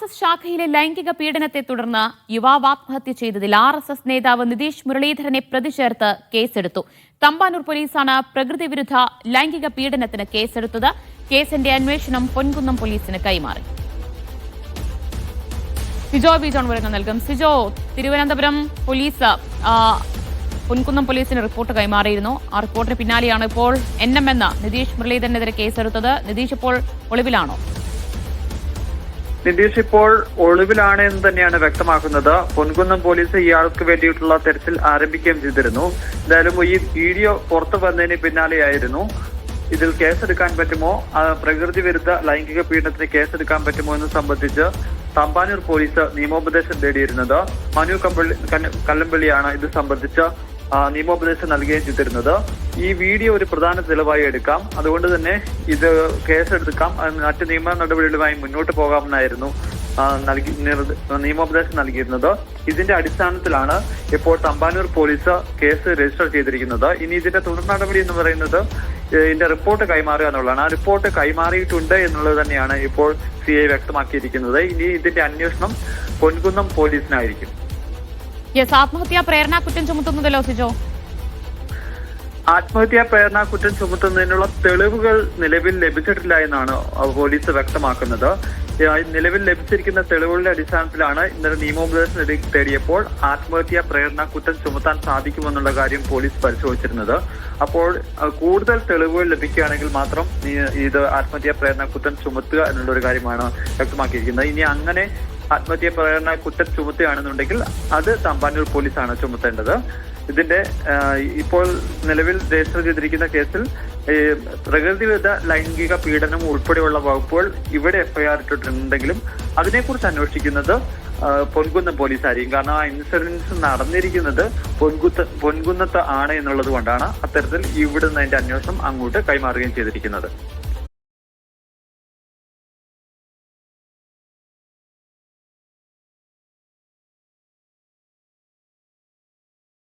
RSS ശാഖയിലെ ലൈംഗിക പീഡനത്തെ തുടർന്ന് യുവാവ് ആത്മഹത്യ ചെയ്തതിൽ RSS നേതാവ് നിതീഷ് മുരളീധരനെ പ്രതി ചേർത്ത് കേസെടുത്തു. തമ്പാനൂർ പോലീസാണ് പ്രകൃതി വിരുദ്ധ ലൈംഗിക പീഡനത്തിന് കേസെടുത്തത്. കേസിന്റെ അന്വേഷണം പൊൻകുന്നം പോലീസിന് കൈമാറി. സിജോ ബി ജോൺ വിവരങ്ങൾ നൽകും. സിജോ, തിരുവനന്തപുരം പോലീസ് പൊൻകുന്നം പോലീസിന് റിപ്പോർട്ട് കൈമാറിയിരുന്നു. ആ റിപ്പോർട്ടിന് പിന്നാലെയാണ് ഇപ്പോൾ NM എന്ന നിതീഷ് മുരളീധരനെതിരെ കേസെടുത്തത്. നിതീഷ് ഇപ്പോൾ ഒളിവിലാണോ? നിതീഷ് ഇപ്പോൾ ഒളിവിലാണ് എന്ന് തന്നെയാണ് വ്യക്തമാക്കുന്നത്. പൊൻകുന്നം പോലീസ് ഇയാൾക്ക് വേണ്ടിയിട്ടുള്ള തെരച്ചിൽ ആരംഭിക്കുകയും ചെയ്തിരുന്നു. എന്തായാലും ഈ വീഡിയോ പുറത്തു വന്നതിന് പിന്നാലെയായിരുന്നു ഇതിൽ കേസെടുക്കാൻ പറ്റുമോ, പ്രകൃതി വിരുദ്ധ ലൈംഗിക പീഡനത്തിന് കേസെടുക്കാൻ പറ്റുമോ എന്ന് സംബന്ധിച്ച് തമ്പാനൂർ പോലീസ് നിയമോപദേശം തേടിയിരുന്നത്. മനു കല്ലമ്പള്ളിയാണ് ഇത് സംബന്ധിച്ച് നിയമോപദേശം നൽകുകയും ചെയ്തിരുന്നത്. ഈ വീഡിയോ ഒരു പ്രധാന തെളിവായി എടുക്കാം, അതുകൊണ്ട് തന്നെ ഇത് കേസെടുക്കാം, മറ്റ് നിയമ നടപടികളുമായി മുന്നോട്ട് പോകാമെന്നായിരുന്നു നിയമോപദേശം നൽകിയിരുന്നത്. ഇതിന്റെ അടിസ്ഥാനത്തിലാണ് ഇപ്പോൾ തമ്പാനൂർ പോലീസ് കേസ് രജിസ്റ്റർ ചെയ്തിരിക്കുന്നത്. ഇനി ഇതിന്റെ തുടർ നടപടി എന്ന് പറയുന്നത് ഇതിന്റെ റിപ്പോർട്ട് കൈമാറുക എന്നുള്ളതാണ്. ആ റിപ്പോർട്ട് കൈമാറിയിട്ടുണ്ട് എന്നുള്ളത് തന്നെയാണ് ഇപ്പോൾ CI വ്യക്തമാക്കിയിരിക്കുന്നത്. ഇനി ഇതിന്റെ അന്വേഷണം പൊൻകുന്നം പോലീസിനായിരിക്കും. ആത്മഹത്യാ പ്രേരണ കുറ്റം ചുമത്തുന്നതല്ലോ സിജോ? ആത്മഹത്യാ പ്രേരണ കുറ്റം ചുമത്തുന്നതിനുള്ള തെളിവുകൾ നിലവിൽ ലഭിച്ചിട്ടില്ല എന്നാണ് പോലീസ് വ്യക്തമാക്കുന്നത്. നിലവിൽ ലഭിച്ചിരിക്കുന്ന തെളിവുകളുടെ അടിസ്ഥാനത്തിലാണ് ഇന്നലെ നിയമോപദേശം തേടിയപ്പോൾ ആത്മഹത്യാ പ്രേരണ കുറ്റം ചുമത്താൻ സാധിക്കുമെന്നുള്ള കാര്യം പോലീസ് പരിശോധിച്ചിരുന്നത്. അപ്പോൾ കൂടുതൽ തെളിവുകൾ ലഭിക്കുകയാണെങ്കിൽ മാത്രം ഇത് ആത്മഹത്യാ പ്രേരണ കുറ്റം ചുമത്തുക എന്നുള്ള ഒരു കാര്യമാണ് വ്യക്തമാക്കിയിരിക്കുന്നത്. ഇനി അങ്ങനെ ആത്മഹത്യാ പ്രേരണ കുറ്റം ചുമത്തുകയാണെന്നുണ്ടെങ്കിൽ അത് തമ്പാനൂർ പോലീസാണ് ചുമത്തേണ്ടത്. ഇതിന്റെ ഇപ്പോൾ നിലവിൽ രജിസ്റ്റർ ചെയ്തിരിക്കുന്ന കേസിൽ പ്രകൃതി വിരുദ്ധ ലൈംഗിക പീഡനം ഉൾപ്പെടെയുള്ള വകുപ്പുകൾ ഇവിടെ FIR ഇട്ടിട്ടുണ്ടെങ്കിലും അതിനെക്കുറിച്ച് അന്വേഷിക്കുന്നത് പൊൻകുന്നം പോലീസായിരിക്കും. കാരണം ആ ഇൻസിഡൻസ് നടന്നിരിക്കുന്നത് പൊൻകുന്നത്ത് ആണ് എന്നുള്ളത് കൊണ്ടാണ് അത്തരത്തിൽ ഇവിടുന്ന് അതിന്റെ അന്വേഷണം അങ്ങോട്ട് കൈമാറുകയും ചെയ്തിരിക്കുന്നത്.